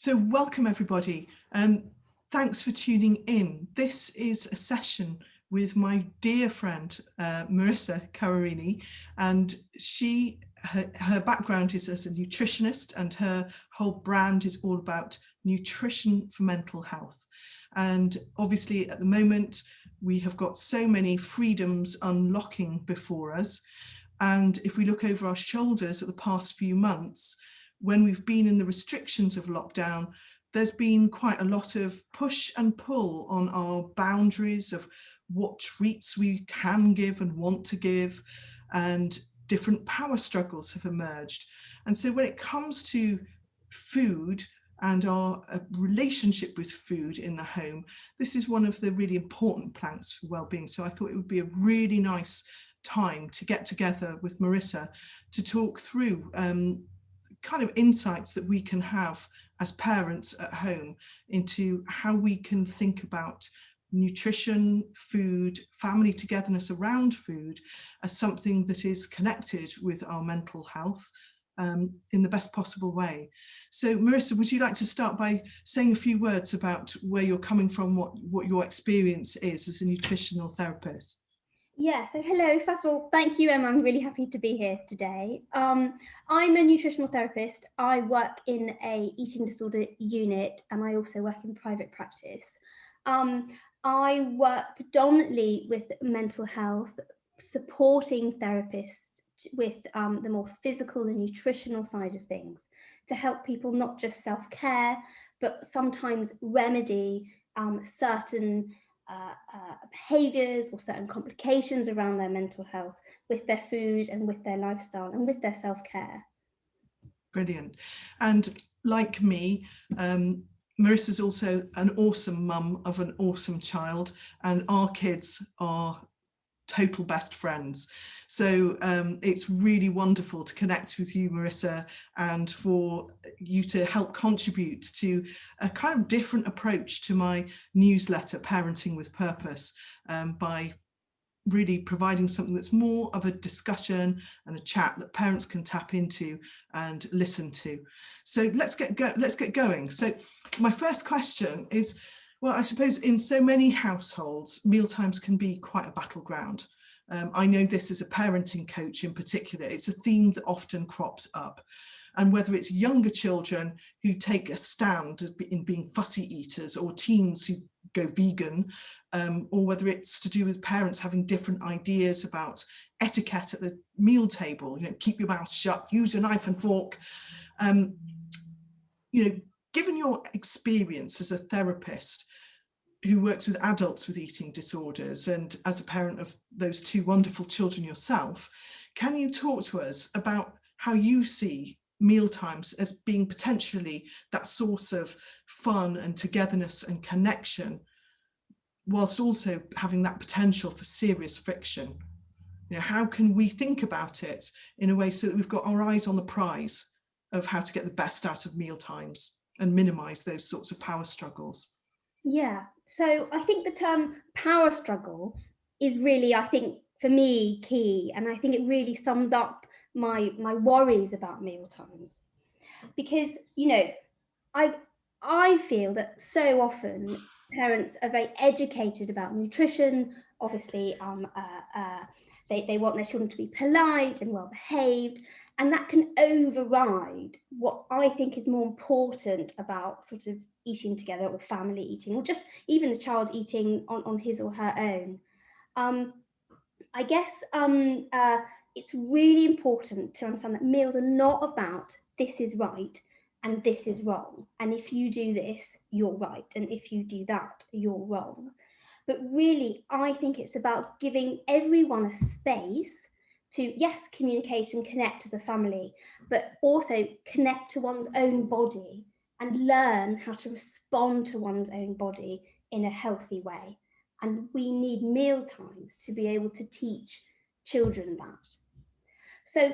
So welcome everybody, and thanks for tuning in. This is a session with my dear friend Marissa Carrarini, and her background is as a nutritionist, and her whole brand is all about nutrition for mental health. And obviously at the moment we have got so many freedoms unlocking before us, and if we look over our shoulders at the past few months, when we've been in the restrictions of lockdown, there's been quite a lot of push and pull on our boundaries of what treats we can give and want to give, and different power struggles have emerged. And so when it comes to food and our relationship with food in the home, this is one of the really important planks for wellbeing. So I thought it would be a really nice time to get together with Marissa to talk through kind of insights that we can have as parents at home into how we can think about nutrition, food, family togetherness around food as something that is connected with our mental health in the best possible way. So Marissa, would you like to start by saying a few words about where you're coming from, what your experience is as a nutritional therapist? Yeah, so hello. First of all, thank you, Emma. I'm really happy to be here today. I'm a nutritional therapist. I work in a eating disorder unit, and I also work in private practice. I work predominantly with mental health, supporting therapists with the more physical and nutritional side of things to help people not just self-care, but sometimes remedy certain behaviours or certain complications around their mental health with their food and with their lifestyle and with their self-care. Brilliant. And like me, Marissa's also an awesome mum of an awesome child, and our kids are total best friends. So it's really wonderful to connect with you, Marissa, and for you to help contribute to a kind of different approach to my newsletter, Parenting with Purpose, by really providing something that's more of a discussion and a chat that parents can tap into and listen to. So let's get going. So my first question is, well, I suppose in so many households, mealtimes can be quite a battleground. I know this as a parenting coach in particular, it's a theme that often crops up. And whether it's younger children who take a stand in being fussy eaters, or teens who go vegan, or whether it's to do with parents having different ideas about etiquette at the meal table, keep your mouth shut, use your knife and fork. Given your experience as a therapist who works with adults with eating disorders, and as a parent of those two wonderful children yourself, can you talk to us about how you see mealtimes as being potentially that source of fun and togetherness and connection, whilst also having that potential for serious friction? How can we think about it in a way so that we've got our eyes on the prize of how to get the best out of mealtimes and minimize those sorts of power struggles? Yeah, so I think the term power struggle is really, I think, for me, key. And I think it really sums up my worries about mealtimes. Because, I feel that so often parents are very educated about nutrition. Obviously, they want their children to be polite and well behaved, and that can override what I think is more important about sort of eating together, or family eating, or just even the child eating on his or her own. I guess it's really important to understand that meals are not about this is right and this is wrong, and if you do this, you're right, and if you do that, you're wrong. But really, I think it's about giving everyone a space to, yes, communicate and connect as a family, but also connect to one's own body and learn how to respond to one's own body in a healthy way. And we need meal times to be able to teach children that. So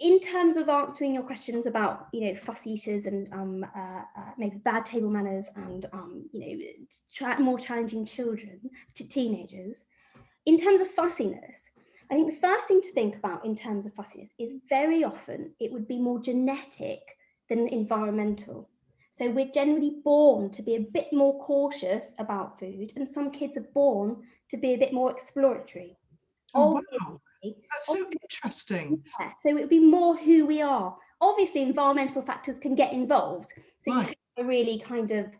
in terms of answering your questions about, fuss eaters and maybe bad table manners and, more challenging children, to teenagers, in terms of fussiness, I think the first thing to think about in terms of fussiness is very often it would be more genetic than environmental. So we're generally born to be a bit more cautious about food, and some kids are born to be a bit more exploratory. Oh, wow. Obviously, That's so interesting. yeah, so it would be more who we are. Obviously, environmental factors can get involved. So you Right. could have a really kind of,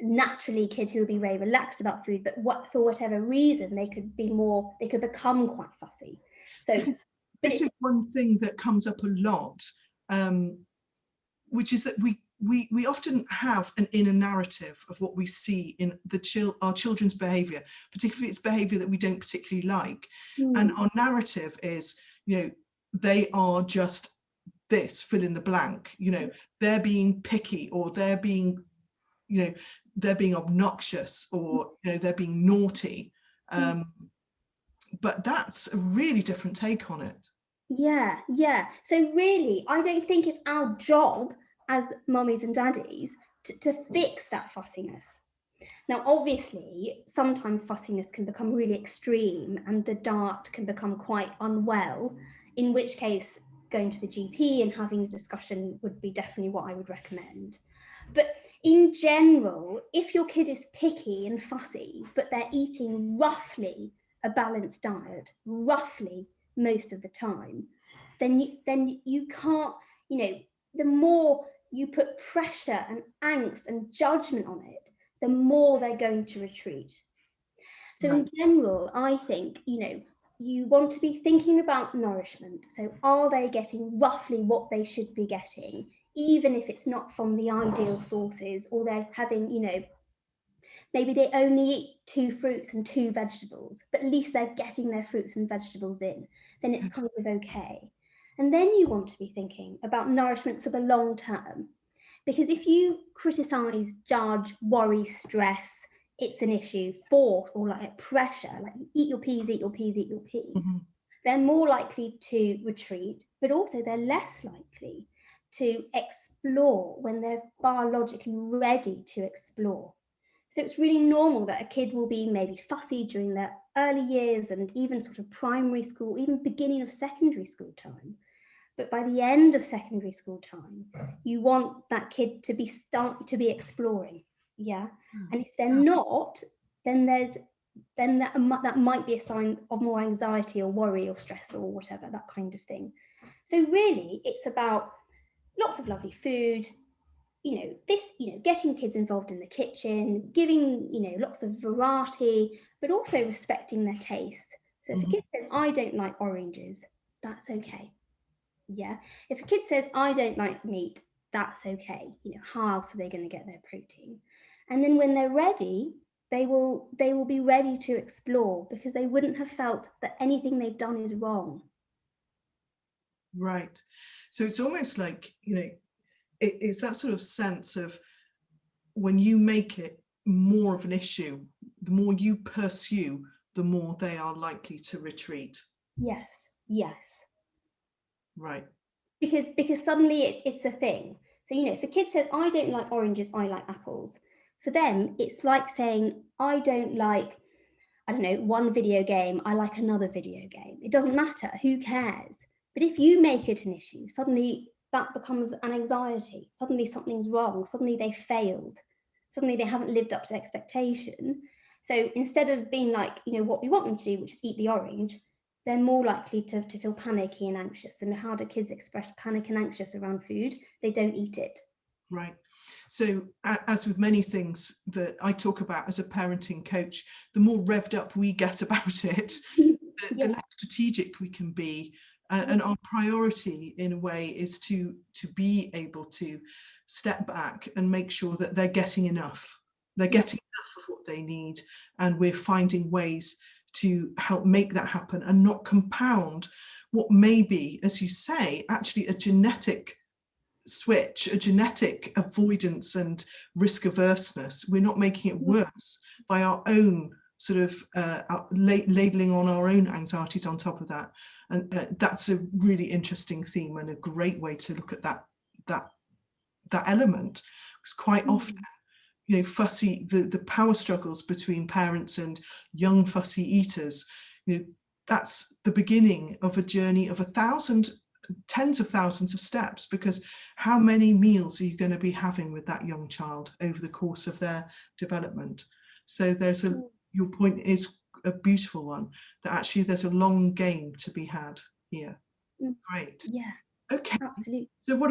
naturally kid who would be very relaxed about food, but for whatever reason, they could become quite fussy. So This is one thing that comes up a lot, which is that we often have an inner narrative of what we see in our children's behavior, particularly it's behavior that we don't particularly like. And our narrative is, they are just this, fill in the blank, they're being picky, or they're being obnoxious, or they're being naughty. But that's a really different take on it. Yeah. So really, I don't think it's our job as mummies and daddies to fix that fussiness. Now, obviously, sometimes fussiness can become really extreme and the dart can become quite unwell, in which case going to the GP and having a discussion would be definitely what I would recommend. But in general, if your kid is picky and fussy, but they're eating roughly a balanced diet, roughly most of the time, then you can't, the more you put pressure and angst and judgment on it, the more they're going to retreat. So in general, I think, you want to be thinking about nourishment. So are they getting roughly what they should be getting, even if it's not from the ideal sources, or they're having, maybe they only eat 2 fruits and 2 vegetables, but at least they're getting their fruits and vegetables in, then it's kind of okay. And then you want to be thinking about nourishment for the long term. Because if you criticize, judge, worry, stress, it's an issue, force, or like pressure, like eat your peas, eat your peas, eat your peas, they're more likely to retreat, but also they're less likely to explore when they're biologically ready to explore. So it's really normal that a kid will be maybe fussy during their early years and even sort of primary school, even beginning of secondary school time. But by the end of secondary school time, you want that kid to be exploring. Yeah. And if they're not, then that might be a sign of more anxiety or worry or stress or whatever, that kind of thing. So really, it's about lots of lovely food, getting kids involved in the kitchen, giving, lots of variety, but also respecting their taste. So if a kid says, I don't like oranges, that's okay. Yeah. If a kid says, I don't like meat, that's okay. How else are they going to get their protein? And then when they're ready, they will be ready to explore, because they wouldn't have felt that anything they've done is wrong. Right. So it's almost like, it's that sort of sense of when you make it more of an issue, the more you pursue, the more they are likely to retreat. Yes. Right. Because suddenly it's a thing. So, if a kid says, I don't like oranges, I like apples, for them, it's like saying, I don't like, I don't know, one video game, I like another video game. It doesn't matter, who cares? But if you make it an issue, suddenly that becomes an anxiety. Suddenly something's wrong. Suddenly they failed. Suddenly they haven't lived up to expectation. So instead of being like, what we want them to do, which is eat the orange, they're more likely to feel panicky and anxious. And how do kids express panic and anxious around food? They don't eat it. Right. So as with many things that I talk about as a parenting coach, the more revved up we get about it, the less strategic we can be. And our priority in a way is to be able to step back and make sure that they're getting enough. They're getting enough of what they need, and we're finding ways to help make that happen and not compound what may be, as you say, actually a genetic switch, a genetic avoidance and risk averseness. We're not making it worse by our own sort of labeling on our own anxieties on top of that. And that's a really interesting theme and a great way to look at that element. Because quite often, fussy, the power struggles between parents and young fussy eaters, that's the beginning of a journey of 1,000 tens of thousands of steps, because how many meals are you going to be having with that young child over the course of their development? So your point is a beautiful one, that actually there's a long game to be had here. Great. Yeah, Okay. absolutely. So what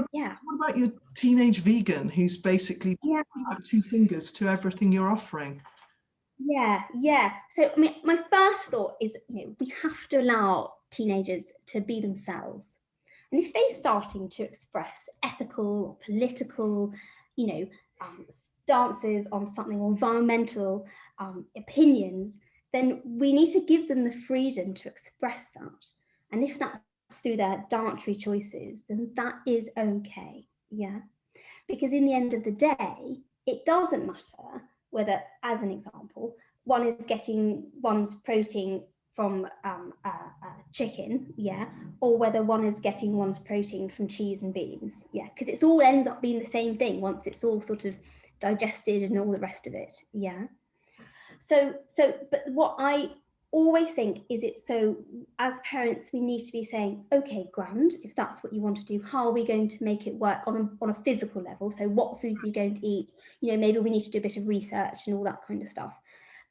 about your teenage vegan who's basically got 2 fingers to everything you're offering? Yeah. So I mean, my first thought is, we have to allow teenagers to be themselves. And if they're starting to express ethical or political, stances on something, or environmental opinions, then we need to give them the freedom to express that. And if that's through their dietary choices, then that is okay. Yeah. Because in the end of the day, it doesn't matter whether, as an example, one is getting one's protein from chicken, or whether one is getting one's protein from cheese and beans, because it all ends up being the same thing once it's all sort of digested and all the rest of it, but what I always think is, as parents, we need to be saying, okay, grand, if that's what you want to do, how are we going to make it work on a physical level? So what foods are you going to eat? Maybe we need to do a bit of research and all that kind of stuff.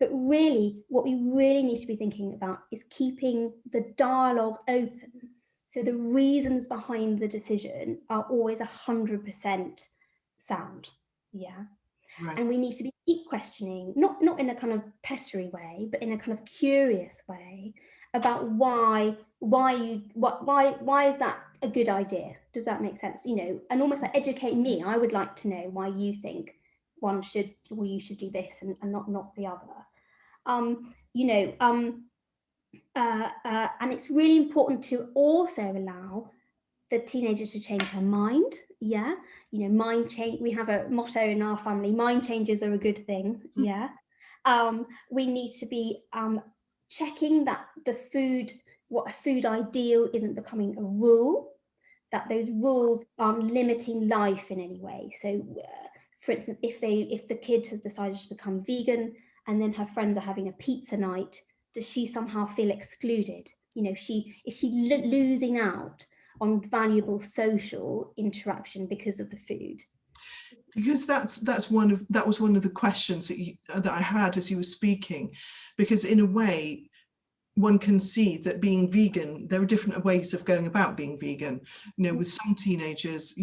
But really, what we really need to be thinking about is keeping the dialogue open. So the reasons behind the decision are always 100% sound. Right. And we need to keep questioning, not in a kind of pestery way, but in a kind of curious way, about why is that a good idea? Does that make sense? And almost like educate me. I would like to know why you think you should do this and not the other. And it's really important to also allow the teenager to change her mind. Mind change. We have a motto in our family: mind changes are a good thing. We need to be checking that what a food ideal isn't becoming a rule, that those rules aren't limiting life in any way. So for instance, if the kid has decided to become vegan and then her friends are having a pizza night, does she somehow feel excluded? Is she losing out on valuable social interaction because of the food? Because that was one of the questions that I had as you were speaking, because in a way one can see that being vegan, there are different ways of going about being vegan. With some teenagers,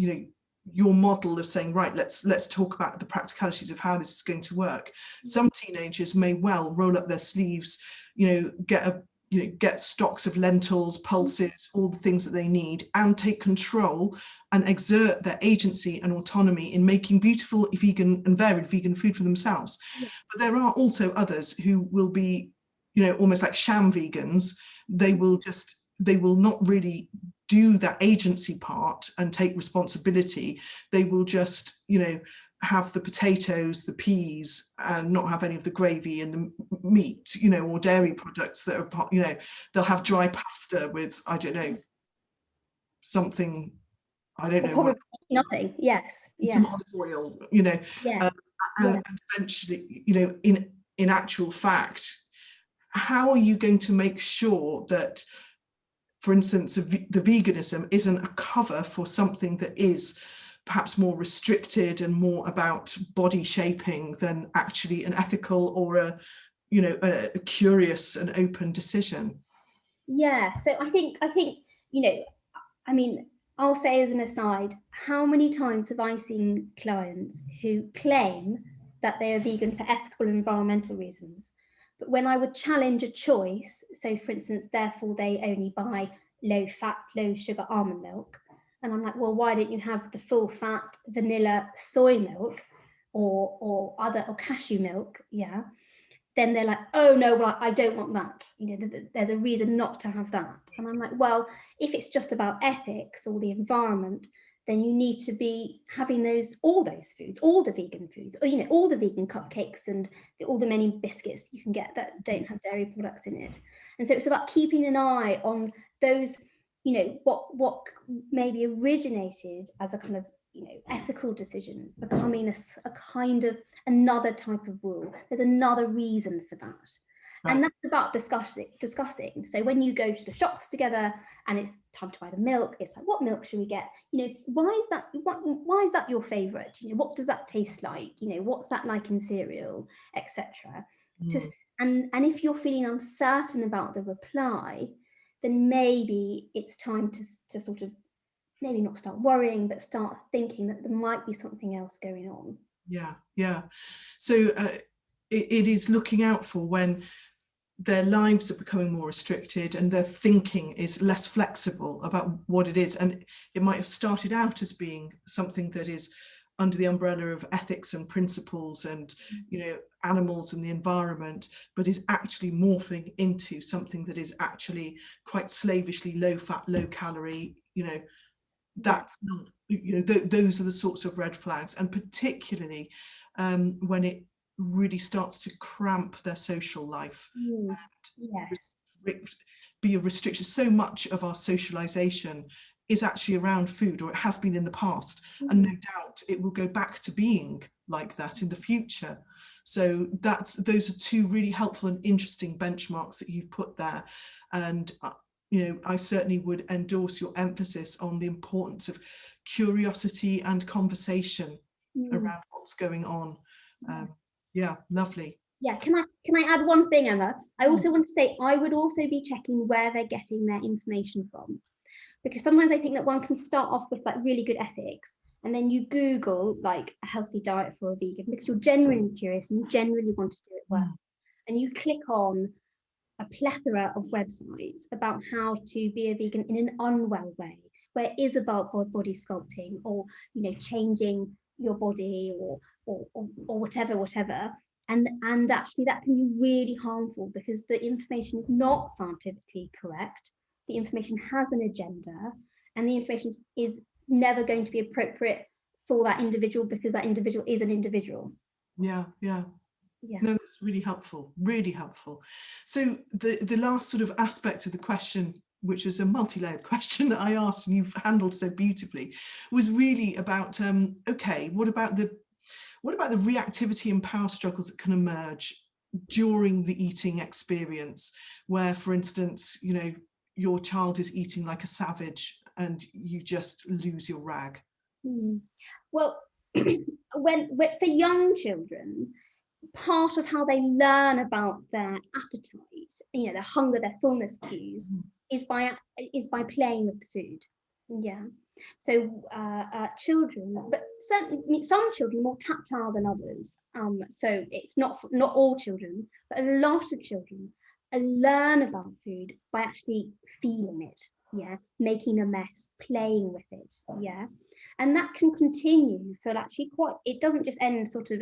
your model of saying, right, let's talk about the practicalities of how this is going to work. Some teenagers may well roll up their sleeves, get stocks of lentils, pulses, all the things that they need, and take control and exert their agency and autonomy in making beautiful vegan and varied vegan food for themselves. But there are also others who will be, almost like sham vegans. They will not really do that agency part and take responsibility. They will just, have the potatoes, the peas, and not have any of the gravy and the meat, or dairy products that are, they'll have dry pasta with, I don't know, something, I don't know. Probably nothing. Yes. Some olive oil, and eventually, in actual fact, how are you going to make sure that, for instance, the veganism isn't a cover for something that is perhaps more restricted and more about body shaping than actually an ethical or a curious and open decision? So I think I'll say as an aside, how many times have I seen clients who claim that they are vegan for ethical and environmental reasons, but when I would challenge a choice, so for instance, therefore they only buy low fat, low sugar almond milk, and I'm like, well, why don't you have the full fat vanilla soy milk or cashew milk? Then they're like, oh no, well, I don't want that. There's a reason not to have that. And I'm like, well, if it's just about ethics or the environment, then you need to be having all those foods, all the vegan foods, all the vegan cupcakes and all the many biscuits you can get that don't have dairy products in it. And so it's about keeping an eye on those, what maybe originated as a kind of ethical decision becoming a kind of another type of rule. There's another reason for that. Right. And that's about discussing. So when you go to the shops together and it's time to buy the milk, it's like, what milk should we get? You know, why is that your favorite? You know, what does that taste like? You know, what's that like in cereal, etc. And if you're feeling uncertain about the reply, then maybe it's time to sort of maybe not start worrying, but start thinking that there might be something else going on. Yeah. So it is looking out for when their lives are becoming more restricted and their thinking is less flexible about what it is. And it might have started out as being something that is under the umbrella of ethics and principles and, you know, animals and the environment, but is actually morphing into something that is actually quite slavishly low fat, low calorie, you know, that's not, you know, those are the sorts of red flags. And particularly when it really starts to cramp their social life, Yes. be a restriction. So much of our socialization is actually around food, or it has been in the past, and no doubt it will go back to being like that in the future. So those are two really helpful and interesting benchmarks that you've put there. And you know, I certainly would endorse your emphasis on the importance of curiosity and conversation around what's going on. Yeah, lovely. Yeah, can I add one thing, Emma? I also want to say I would also be checking where they're getting their information from, because sometimes I think that one can start off with like really good ethics, and then you Google like a healthy diet for a vegan because you're genuinely curious and you genuinely want to do it well, and you click on a plethora of websites about how to be a vegan in an unwell way, where it is about body sculpting or, you know, changing your body or whatever. And actually that can be really harmful because the information is not scientifically correct. The information has an agenda, and the information is never going to be appropriate for that individual because that individual is an individual. Yeah. No, that's really helpful, really helpful. So the last sort of aspect of the question, which was a multi-layered question that I asked and you've handled so beautifully, was really about, okay, what about the reactivity and power struggles that can emerge during the eating experience, where, for instance, you know, your child is eating like a savage and you just lose your rag? Well, when for young children, part of how they learn about their appetite, you know, their hunger, their fullness cues, is by playing with the food. Yeah. So children, but certainly some children are more tactile than others. So it's not all children, but a lot of children learn about food by actually feeling it. Yeah, making a mess, playing with it. Yeah, and that can continue for actually quite. It doesn't just end sort of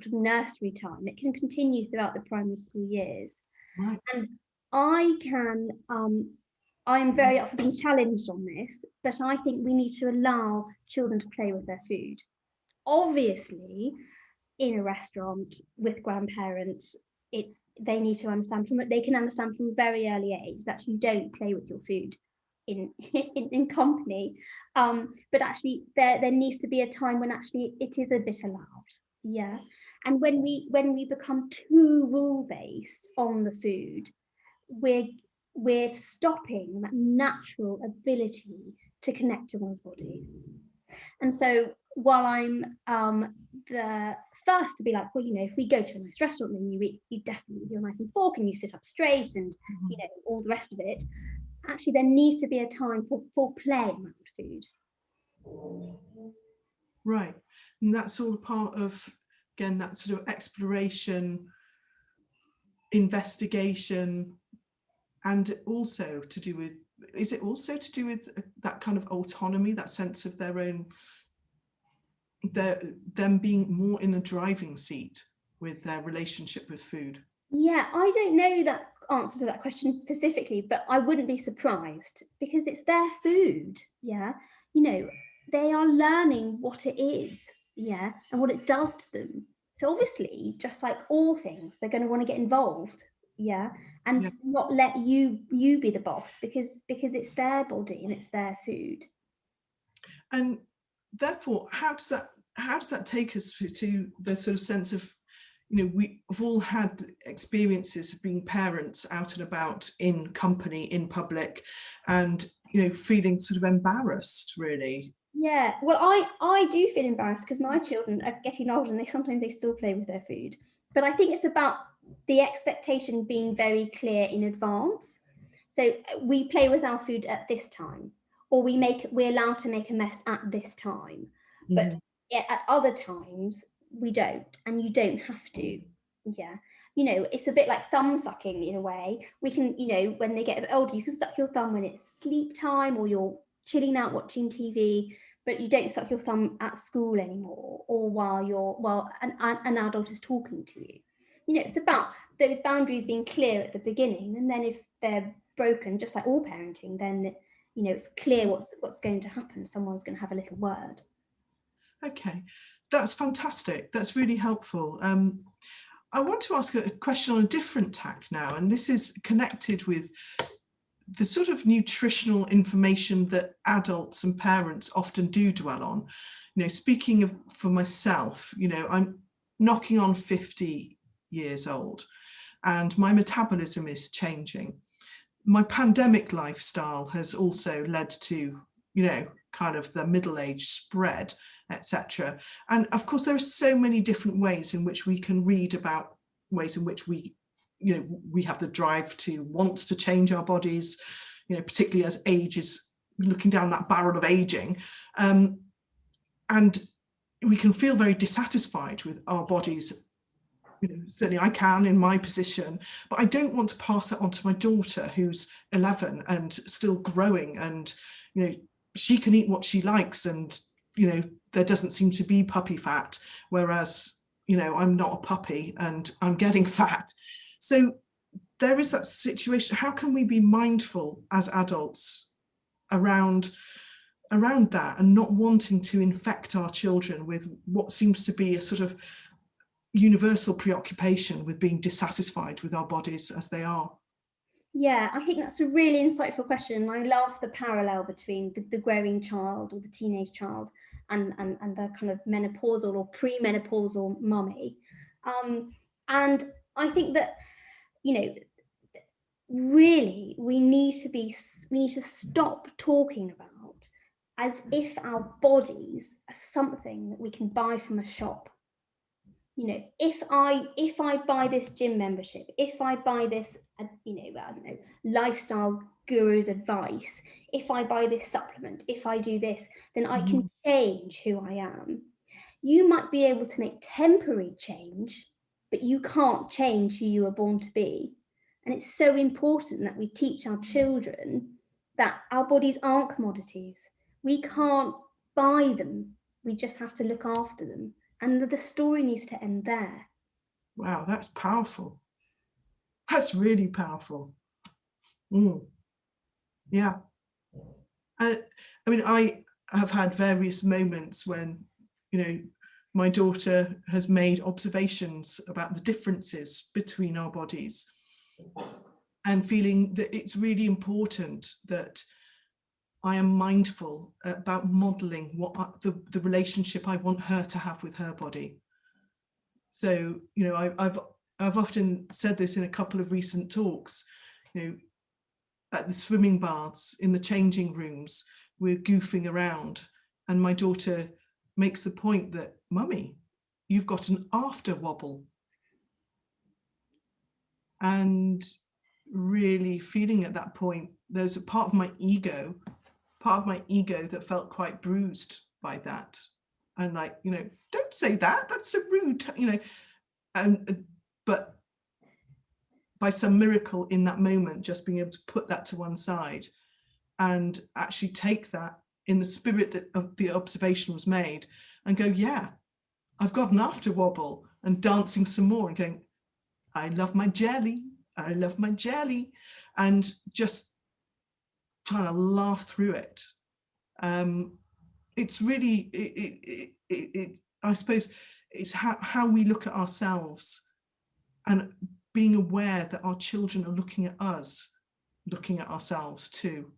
nursery time. It can continue throughout the primary school years. Right. And I'm very often being challenged on this, but I think we need to allow children to play with their food. Obviously, in a restaurant with grandparents, they need to understand they can understand from a very early age that you don't play with your food in company. But actually there needs to be a time when actually it is a bit allowed. Yeah. And when we become too rule-based on the food, we're stopping that natural ability to connect to one's body. And so while I'm the first to be like, well, you know, if we go to a nice restaurant, then you definitely with your knife and fork and you sit up straight and you know all the rest of it. Actually, there needs to be a time for playing around food. Right. And that's all part of, again, that sort of exploration, investigation, and also to do with, is it also to do with that kind of autonomy, that sense of their own, them being more in a driving seat with their relationship with food? Yeah, I don't know that answer to that question specifically, but I wouldn't be surprised because it's their food. Yeah, you know, they are learning what it is. Yeah, and what it does to them. So obviously, just like all things, they're going to want to get involved. Yeah, and not let you be the boss because it's their body and it's their food. And therefore, how does that take us to the sort of sense of, we've all had experiences of being parents out and about in company, in public, and feeling sort of embarrassed, really. Yeah, well, I do feel embarrassed because my children are getting older and sometimes they still play with their food. But I think it's about the expectation being very clear in advance. So we play with our food at this time, or we're allowed to make a mess at this time. But Mhm. at other times we don't, and you don't have to. Yeah. It's a bit like thumb sucking in a way. We can, when they get a bit older, you can suck your thumb when it's sleep time or you're chilling out watching TV, but you don't suck your thumb at school anymore, or while an adult is talking to you. It's about those boundaries being clear at the beginning, and then if they're broken, just like all parenting, then it's clear what's going to happen. Someone's going to have a little word. Okay, that's fantastic. That's really helpful. I want to ask a question on a different tack now, and this is connected with the sort of nutritional information that adults and parents often do dwell on. Speaking of for myself, I'm knocking on 50 years old and my metabolism is changing. My pandemic lifestyle has also led to, kind of the middle age spread, etc. And of course, there are so many different ways in which we can read about ways in which we have the drive to want to change our bodies, particularly as age is looking down that barrel of aging. And we can feel very dissatisfied with our bodies. Certainly I can in my position, but I don't want to pass that on to my daughter who's 11 and still growing, and she can eat what she likes, and there doesn't seem to be puppy fat, whereas I'm not a puppy and I'm getting fat. So there is that situation. How can we be mindful as adults around that and not wanting to infect our children with what seems to be a sort of universal preoccupation with being dissatisfied with our bodies as they are? Yeah, I think that's a really insightful question. I love the parallel between the growing child or the teenage child and the kind of menopausal or premenopausal mummy. And I think that, really we need to stop talking about as if our bodies are something that we can buy from a shop. If I buy this gym membership, if I buy this, I don't know, lifestyle guru's advice, if I buy this supplement, if I do this, then I can change who I am. You might be able to make temporary change, but you can't change who you were born to be. And it's so important that we teach our children that our bodies aren't commodities. We can't buy them. We just have to look after them. And the story needs to end there. Wow, that's powerful. That's really powerful. Mm. Yeah. I mean, I have had various moments when, my daughter has made observations about the differences between our bodies, and feeling that it's really important that I am mindful about modeling what the relationship I want her to have with her body. So, I've often said this in a couple of recent talks, at the swimming baths, in the changing rooms, we're goofing around, and my daughter makes the point that, Mummy, you've got an after wobble. And really feeling at that point, there's a part of my ego that felt quite bruised by that. And like, don't say that, that's so rude, but by some miracle in that moment, just being able to put that to one side and actually take that in the spirit that of the observation was made and go, yeah, I've got an after wobble, and dancing some more and going, I love my jelly, I love my jelly, and just trying to laugh through it. It's really, I suppose it's how we look at ourselves and being aware that our children are looking at us, looking at ourselves too.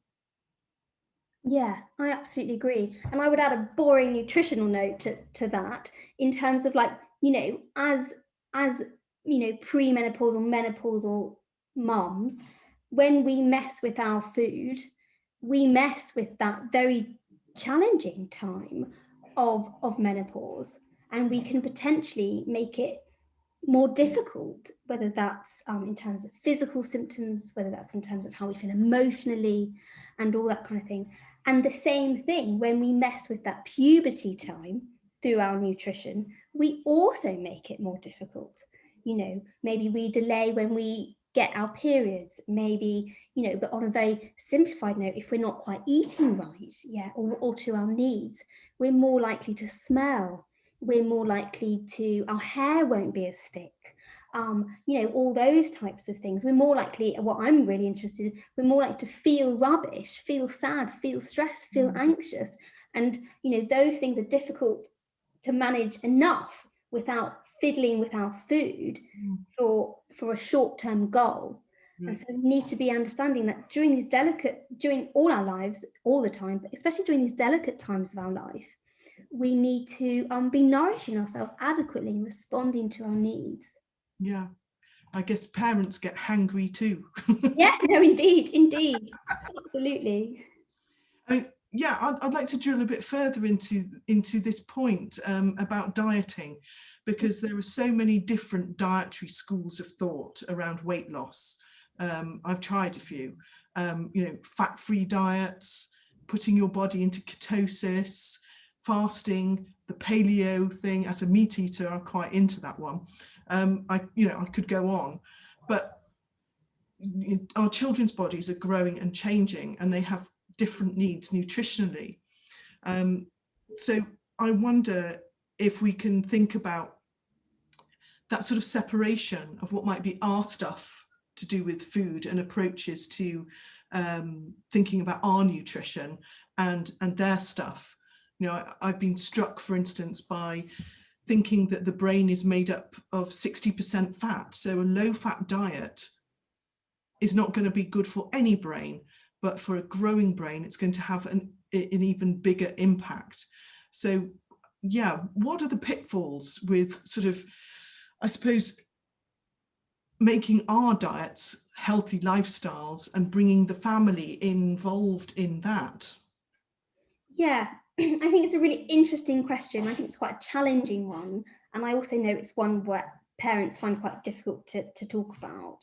Yeah, I absolutely agree. And I would add a boring nutritional note to that, in terms of, like, as as premenopausal, menopausal mums, when we mess with our food, we mess with that very challenging time of menopause, and we can potentially make it more difficult, whether that's in terms of physical symptoms, whether that's in terms of how we feel emotionally and all that kind of thing. And the same thing when we mess with that puberty time through our nutrition, we also make it more difficult. Maybe we delay when we get our periods, maybe, but on a very simplified note, if we're not quite eating right, or to our needs, we're more likely to smell, we're more likely to, our hair won't be as thick, all those types of things. We're more likely, what I'm really interested in, we're more likely to feel rubbish, feel sad, feel stressed, feel anxious. And, those things are difficult to manage enough without fiddling with our food for a short-term goal. And so we need to be understanding that during all our lives, all the time, but especially during these delicate times of our life, we need to be nourishing ourselves adequately and responding to our needs. Yeah, I guess parents get hangry too. Yeah, no, indeed, absolutely. I'd like to drill a bit further into this point about dieting, because there are so many different dietary schools of thought around weight loss. I've tried a few, fat-free diets, putting your body into ketosis, fasting, the paleo thing. As a meat eater, I'm quite into that one. I could go on, but our children's bodies are growing and changing, and they have different needs nutritionally. So I wonder if we can think about that sort of separation of what might be our stuff to do with food and approaches to thinking about our nutrition and their stuff. I've been struck, for instance, by thinking that the brain is made up of 60% fat. So a low-fat diet is not going to be good for any brain, but for a growing brain, it's going to have an even bigger impact. So, what are the pitfalls with sort of, I suppose, making our diets healthy lifestyles and bringing the family involved in that? Yeah, I think it's a really interesting question. I think it's quite a challenging one. And I also know it's one where parents find quite difficult to talk about.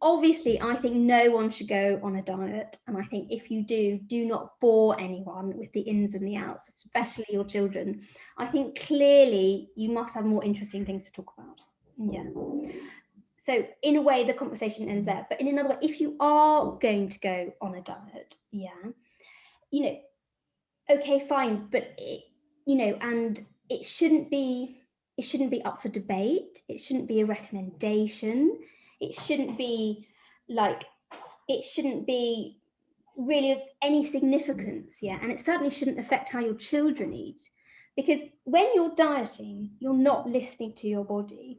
Obviously, I think no one should go on a diet. And I think if you do not bore anyone with the ins and the outs, especially your children. I think clearly you must have more interesting things to talk about. Yeah. So in a way, the conversation ends there. But in another way, if you are going to go on a diet, okay, fine, but and it shouldn't be up for debate. It shouldn't be a recommendation. It shouldn't be really of any significance, and it certainly shouldn't affect how your children eat, because when you're dieting, you're not listening to your body.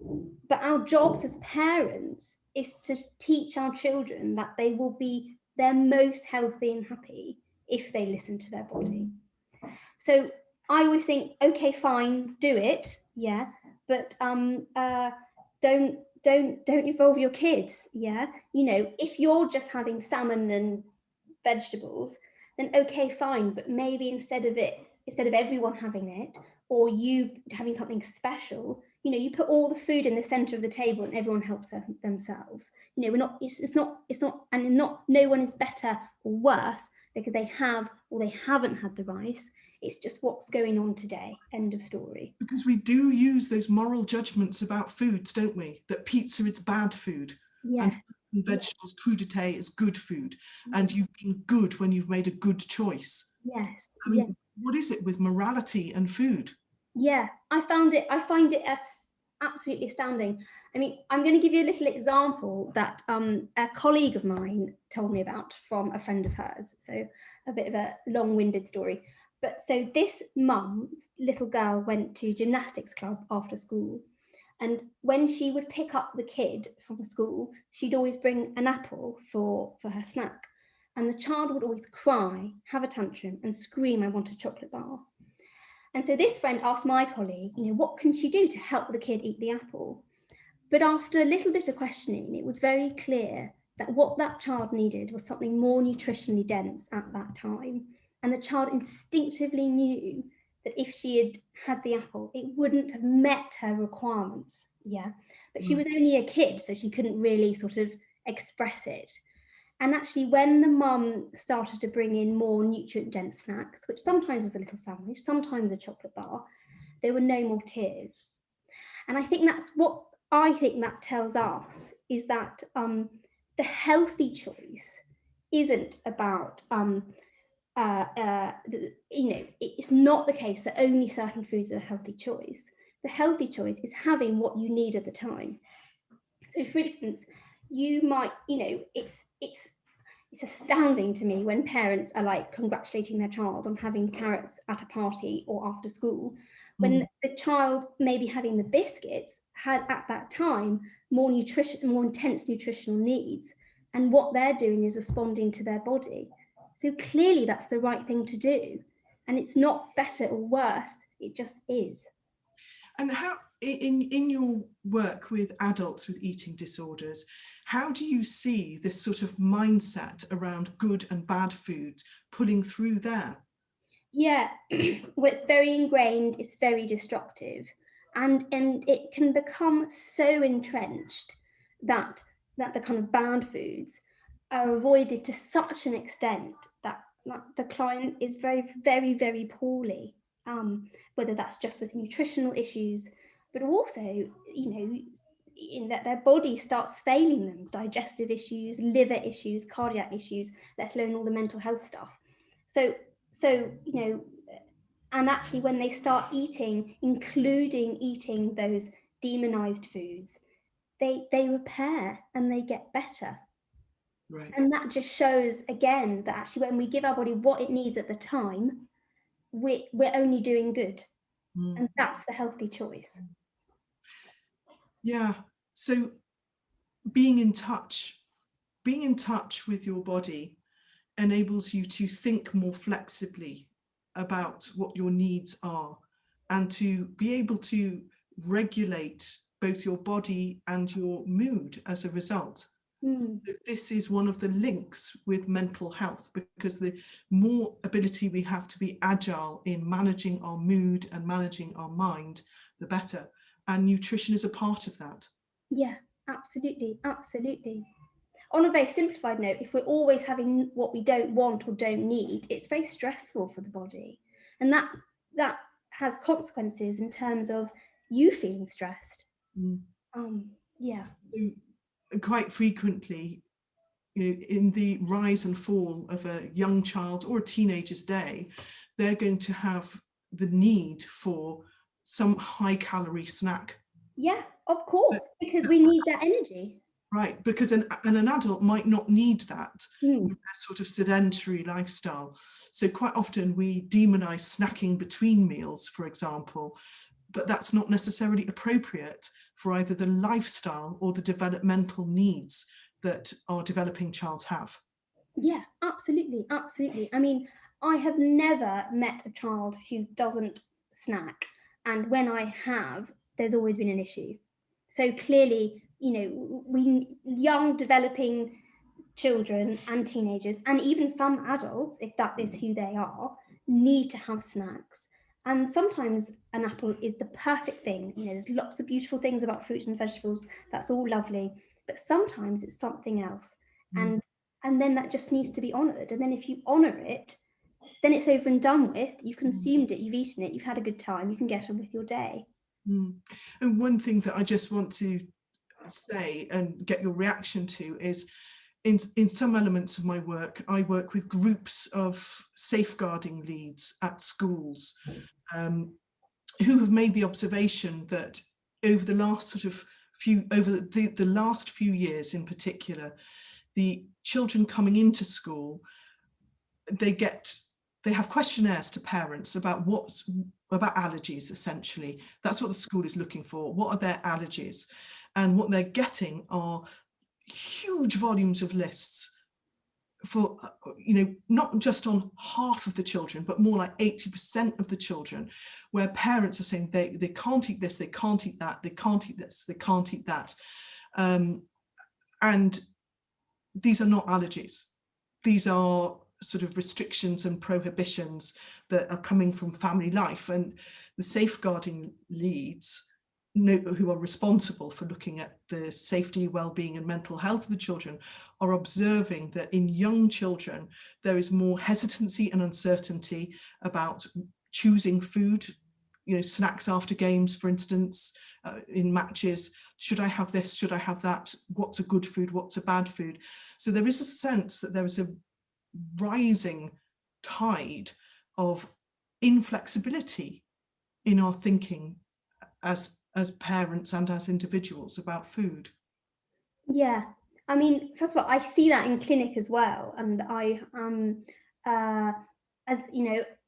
But our jobs as parents is to teach our children that they will be their most healthy and happy if they listen to their body. So I always think, okay, fine, do it, but don't involve your kids, if you're just having salmon and vegetables, then okay, fine, but maybe instead of everyone having it, or you having something special, you put all the food in the center of the table and everyone helps themselves. No one is better or worse because they have or they haven't had the rice. It's just what's going on today. End of story. Because we do use those moral judgments about foods, don't we? That pizza is bad food. Yes. And vegetables, crudité is good food. And you've been good when you've made a good choice. Yes. What is it with morality and food? Yeah, I find it absolutely astounding. I'm going to give you a little example that a colleague of mine told me about from a friend of hers. So a bit of a long-winded story. But so this mum's little girl went to gymnastics club after school. And when she would pick up the kid from school, she'd always bring an apple for her snack. And the child would always cry, have a tantrum and scream, "I want a chocolate bar." And so this friend asked my colleague, what can she do to help the kid eat the apple? But after a little bit of questioning, it was very clear that what that child needed was something more nutritionally dense at that time. And the child instinctively knew that if she had had the apple, it wouldn't have met her requirements. Yeah. But she was only a kid, so she couldn't really sort of express it. And actually, when the mum started to bring in more nutrient-dense snacks, which sometimes was a little sandwich, sometimes a chocolate bar, there were no more tears. And I think that's what I think that tells us, is that the healthy choice isn't about, it's not the case that only certain foods are a healthy choice. The healthy choice is having what you need at the time. So, for instance, you might, it's astounding to me when parents are like congratulating their child on having carrots at a party or after school, when the child maybe having the biscuits had at that time more intense nutritional needs, and what they're doing is responding to their body. So clearly that's the right thing to do, and it's not better or worse, it just is. And how, in your work with adults with eating disorders, how do you see this sort of mindset around good and bad foods pulling through there? Yeah, well, it's very ingrained, it's very destructive, and it can become so entrenched that the kind of bad foods are avoided to such an extent that the client is very, very, very poorly, whether that's just with nutritional issues, but also, in that their body starts failing them, digestive issues, liver issues, cardiac issues, let alone all the mental health stuff. So, and actually when they start eating, including eating those demonized foods, they repair and they get better. Right. And that just shows again that actually when we give our body what it needs at the time, we're only doing good. And that's the healthy choice. Yeah. So being in touch with your body enables you to think more flexibly about what your needs are, and to be able to regulate both your body and your mood as a result. This is one of the links with mental health, because the more ability we have to be agile in managing our mood and managing our mind, the better. And nutrition is a part of that. Yeah, absolutely, absolutely. On a very simplified note, if we're always having what we don't want or don't need, it's very stressful for the body. And that has consequences in terms of you feeling stressed. Yeah. So quite frequently, in the rise and fall of a young child or a teenager's day, they're going to have the need for some high calorie snack. Yeah, of course, because we need that energy. Right, because an adult might not need that with their sort of sedentary lifestyle. So quite often we demonize snacking between meals, for example, but that's not necessarily appropriate for either the lifestyle or the developmental needs that our developing childs have. Yeah, absolutely, absolutely. I mean, I have never met a child who doesn't snack, and when I have, there's always been an issue. So clearly, we young developing children and teenagers, and even some adults, if that is who they are, need to have snacks. And sometimes an apple is the perfect thing. There's lots of beautiful things about fruits and vegetables. That's all lovely. But sometimes it's something else. And then that just needs to be honoured. And then if you honour it, then it's over and done with. You've consumed it, you've eaten it, you've had a good time, you can get on with your day. And one thing that I just want to say and get your reaction to is, in some elements of my work, I work with groups of safeguarding leads at schools who have made the observation that over the last the last few years in particular, the children coming into school, they have questionnaires to parents about allergies, essentially. That's what the school is looking for. What are their allergies? And what they're getting are huge volumes of lists for, not just on half of the children, but more like 80% of the children, where parents are saying they can't eat this, they can't eat that, they can't eat this, they can't eat that. And these are not allergies. These are sort of restrictions and prohibitions that are coming from family life. And the safeguarding leads, who are responsible for looking at the safety, well-being and mental health of the children, are observing that in young children there is more hesitancy and uncertainty about choosing food, snacks after games, for instance, in matches. Should I have this? Should I have that? What's a good food? What's a bad food? So there is a sense that there is a rising tide of inflexibility in our thinking as parents and as individuals about food. Yeah, I mean, first of all, I see that in clinic as well, and I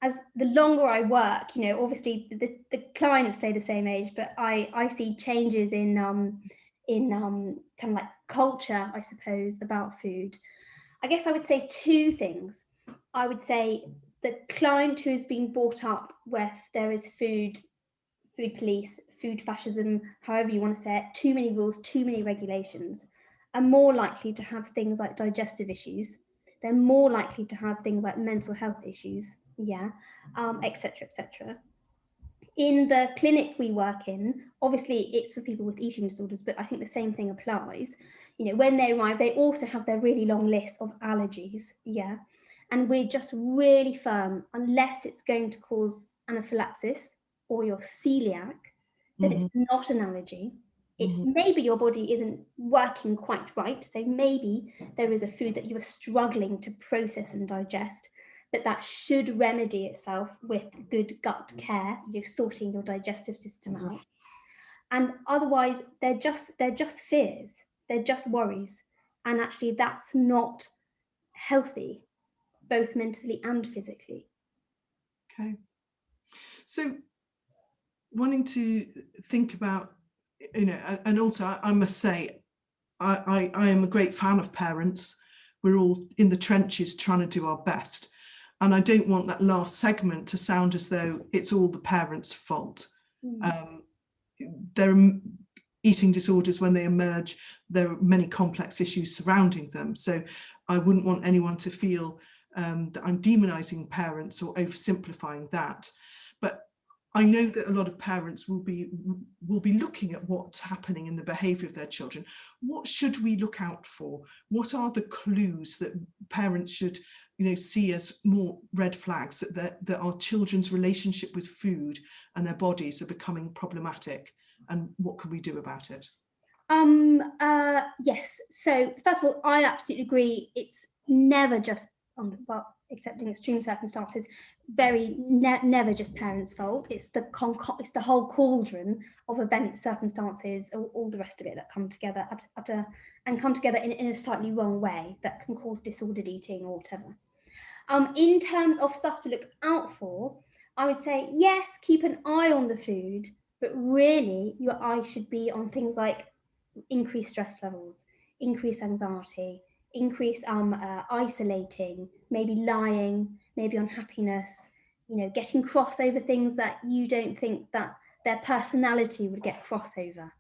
as the longer I work, obviously the clients stay the same age, but I see changes in kind of like culture, I suppose, about food. I guess I would say two things. I would say the client who's been brought up with there is food police, food fascism, however you want to say it, too many rules, too many regulations, are more likely to have things like digestive issues. They're more likely to have things like mental health issues, etc., etc. In the clinic we work in, obviously it's for people with eating disorders, but I think the same thing applies. When they arrive, they also have their really long list of allergies, and we're just really firm, unless it's going to cause anaphylaxis or you're celiac, that it's not an allergy. It's maybe your body isn't working quite right, so maybe there is a food that you are struggling to process and digest, but that should remedy itself with good gut care. You're sorting your digestive system out. And otherwise, they're just fears, they're just worries. And actually, that's not healthy, both mentally and physically. Okay. So wanting to think about, and also I must say, I am a great fan of parents. We're all in the trenches trying to do our best. And I don't want that last segment to sound as though it's all the parents' fault. There are eating disorders when they emerge. There are many complex issues surrounding them. So I wouldn't want anyone to feel that I'm demonizing parents or oversimplifying that. But I know that a lot of parents will be looking at what's happening in the behaviour of their children. What should we look out for? What are the clues that parents should, see as more red flags that our children's relationship with food and their bodies are becoming problematic, and what can we do about it? Yes. So first of all, I absolutely agree. It's never just except in extreme circumstances, never just parents' fault. It's the whole cauldron of events, circumstances, all the rest of it that come together in a slightly wrong way that can cause disordered eating or whatever. In terms of stuff to look out for, I would say yes, keep an eye on the food, but really your eye should be on things like increased stress levels, increased anxiety, increased isolating, maybe lying, maybe unhappiness, getting cross over things that you don't think that their personality would get cross over.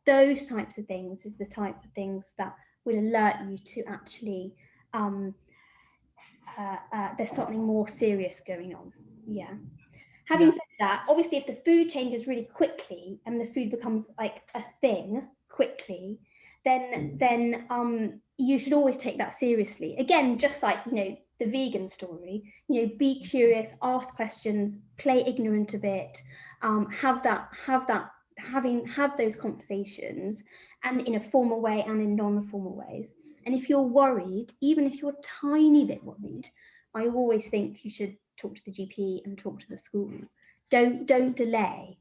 Those types of things is the type of things that would alert you to actually there's something more serious going on. Having said that, obviously if the food changes really quickly and the food becomes like a thing quickly, then you should always take that seriously. Again, just like the vegan story, be curious, ask questions, play ignorant a bit, have those conversations, and in a formal way and in non-formal ways. And if you're worried, even if you're a tiny bit worried, I always think you should talk to the GP and talk to the school. Don't delay.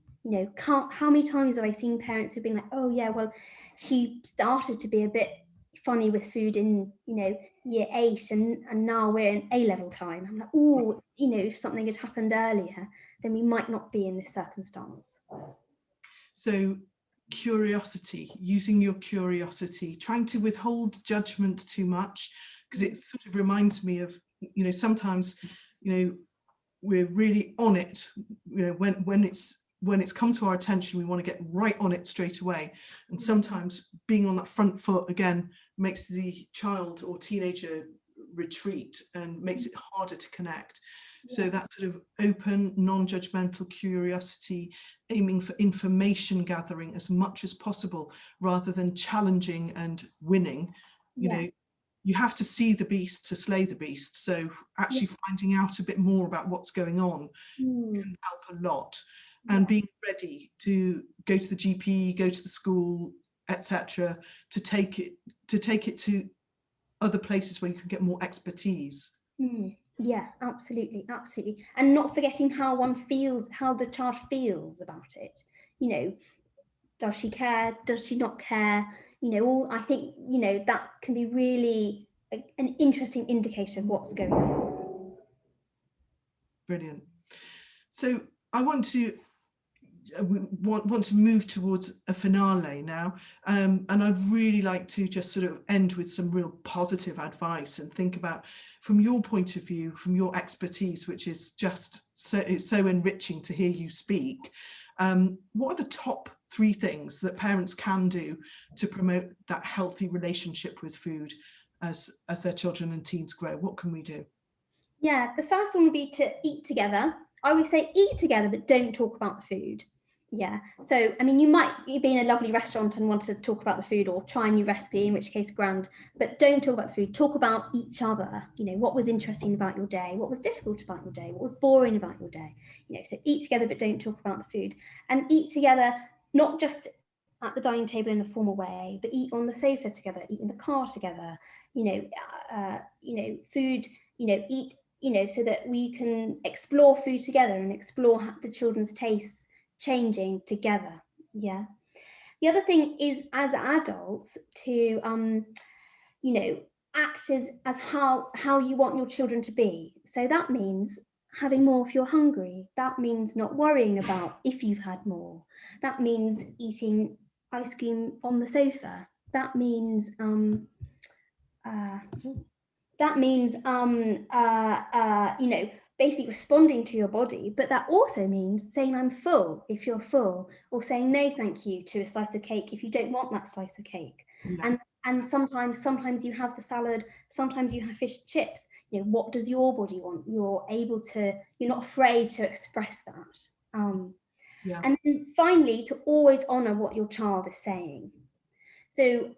How many times have I seen parents who've been like, oh yeah, well, she started to be a bit funny with food in year 8 and now we're in A-level time. I'm like, oh, if something had happened earlier, then we might not be in this circumstance. So curiosity, using your curiosity, trying to withhold judgment too much, because it sort of reminds me of, you know, sometimes, you know, we're really on it, you know, when it's come to our attention, we want to get right on it straight away. And sometimes being on that front foot again makes the child or teenager retreat and makes it harder to connect. So that sort of open, non-judgmental curiosity, aiming for information gathering as much as possible rather than challenging and winning. You know, you have to see the beast to slay the beast. So actually finding out a bit more about what's going on can help a lot. And being ready to go to the GP, go to the school, etc., to take it to other places where you can get more expertise. Yeah, absolutely, absolutely. And not forgetting how one feels, how the child feels about it. You know, does she care? Does she not care? You know, I think, you know, that can be really an interesting indicator of what's going on. Brilliant. So I want to move towards a finale now, and I'd really like to just sort of end with some real positive advice and think about, from your point of view, from your expertise, which is just it's so enriching to hear you speak. What are the top 3 things that parents can do to promote that healthy relationship with food as their children and teens grow? What can we do? Yeah, the first one would be to eat together. I always say eat together, but don't talk about the food. Yeah. So, I mean, you might be in a lovely restaurant and want to talk about the food or try a new recipe, in which case, grand, but don't talk about the food. Talk about each other. You know, what was interesting about your day? What was difficult about your day? What was boring about your day? You know, so eat together, but don't talk about the food. And eat together, not just at the dining table in a formal way, but eat on the sofa together, eat in the car together. Food. Eat. So that we can explore food together and explore the children's tastes changing together. Yeah. The other thing is, as adults, to act as how you want your children to be. So that means having more if you're hungry. That means not worrying about if you've had more. That means eating ice cream on the sofa. That means basically responding to your body, but that also means saying I'm full if you're full, or saying no thank you to a slice of cake if you don't want that slice of cake. Yeah. And sometimes you have the salad, sometimes you have fish and chips. You know, what does your body want? You're not afraid to express that. Yeah. And then finally, to always honor what your child is saying. So,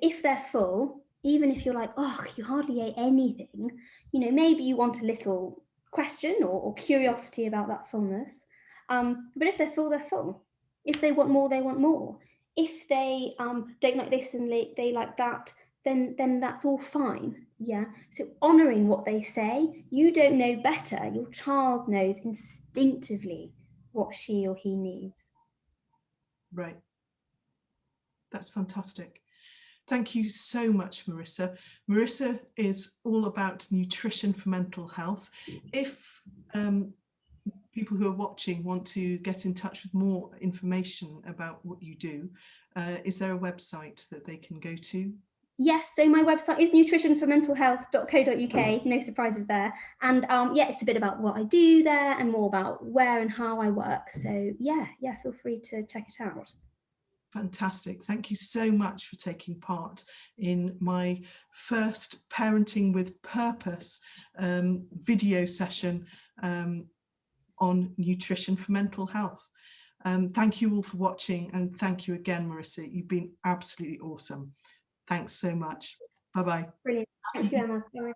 if they're full, even if you're like, oh, you hardly ate anything, maybe you want a little question or curiosity about that fullness. But if they're full, they're full. If they want more, they want more. If they don't like this and they like that, then that's all fine. Yeah. So honoring what they say, you don't know better. Your child knows instinctively what she or he needs. Right. That's fantastic. Thank you so much, Marissa. Marissa is all about nutrition for mental health. If people who are watching want to get in touch with more information about what you do, is there a website that they can go to? Yes, so my website is nutritionformentalhealth.co.uk, no surprises there. And it's a bit about what I do there and more about where and how I work. So yeah, feel free to check it out. Fantastic. Thank you so much for taking part in my first Parenting with Purpose video session on nutrition for mental health. Thank you all for watching, and thank you again, Marissa. You've been absolutely awesome. Thanks so much. Bye-bye. Brilliant. Thank you, Emma. Bye.